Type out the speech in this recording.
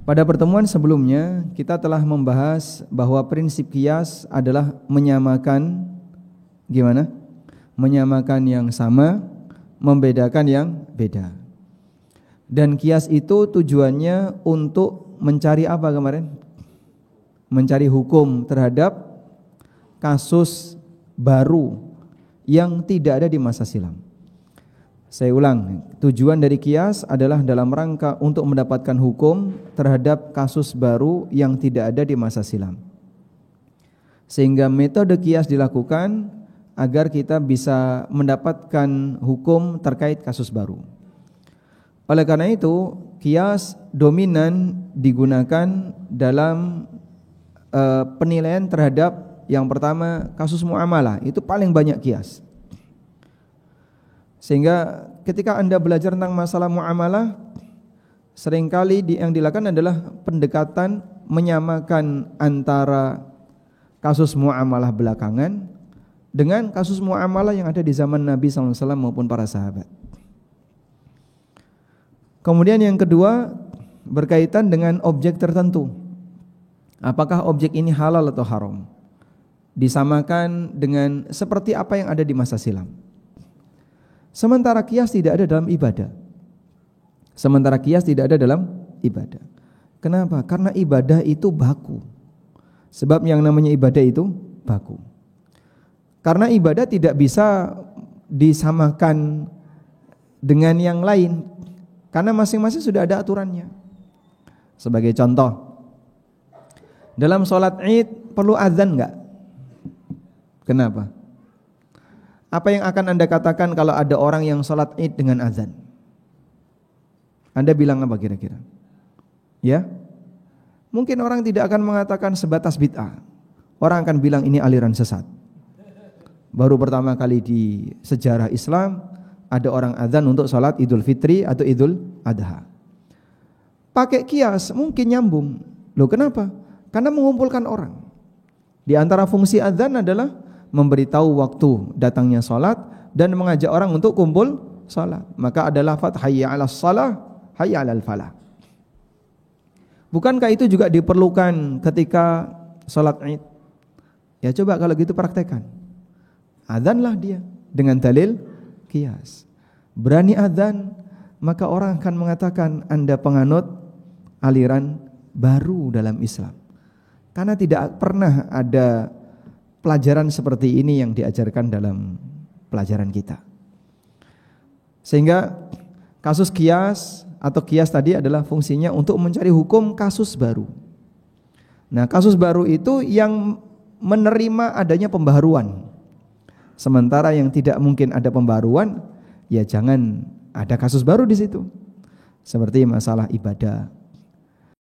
Pada pertemuan sebelumnya kita telah membahas bahwa prinsip qiyas adalah menyamakan gimana? Menyamakan yang sama, membedakan yang beda. Dan qiyas itu tujuannya untuk mencari apa kemarin? Mencari hukum terhadap kasus baru yang tidak ada di masa silam. Saya ulang, tujuan dari qiyas adalah dalam rangka untuk mendapatkan hukum terhadap kasus baru yang tidak ada di masa silam. Sehingga metode qiyas dilakukan agar kita bisa mendapatkan hukum terkait kasus baru. Oleh karena itu, qiyas dominan digunakan dalam penilaian terhadap yang pertama kasus muamalah, itu paling banyak qiyas. Sehingga ketika Anda belajar tentang masalah muamalah, seringkali yang dilakukan adalah pendekatan menyamakan antara kasus muamalah belakangan dengan kasus muamalah yang ada di zaman Nabi SAW maupun para sahabat. Kemudian yang kedua berkaitan dengan objek tertentu. Apakah objek ini halal atau haram? Disamakan dengan seperti apa yang ada di masa silam. Sementara qiyas tidak ada dalam ibadah. Kenapa? Karena ibadah itu baku. Sebab yang namanya ibadah itu baku. Karena ibadah tidak bisa disamakan dengan yang lain, karena masing-masing sudah ada aturannya. Sebagai contoh, dalam sholat Id perlu azan enggak? Kenapa? Apa yang akan Anda katakan kalau ada orang yang sholat Id dengan azan? Anda bilang apa kira-kira? Ya? Mungkin orang tidak akan mengatakan sebatas bid'ah. Orang akan bilang ini aliran sesat. Baru pertama kali di sejarah Islam ada orang azan untuk sholat Idul Fitri atau Idul Adha. Pakai qiyas mungkin nyambung. Loh kenapa? Karena mengumpulkan orang. Di antara fungsi azan adalah memberitahu waktu datangnya salat dan mengajak orang untuk kumpul salat. Maka ada lafaz hayya 'alas shalah, hayya 'alal falah. Bukankah itu juga diperlukan ketika salat Id? Ya coba kalau gitu praktekkan. Adzanlah dia dengan dalil qiyas. Berani adzan, maka orang akan mengatakan Anda penganut aliran baru dalam Islam. Karena tidak pernah ada pelajaran seperti ini yang diajarkan dalam pelajaran kita. Sehingga kasus qiyas atau qiyas tadi adalah fungsinya untuk mencari hukum kasus baru. Nah, kasus baru itu yang menerima adanya pembaharuan. Sementara yang tidak mungkin ada pembaharuan, ya jangan ada kasus baru di situ. Seperti masalah ibadah,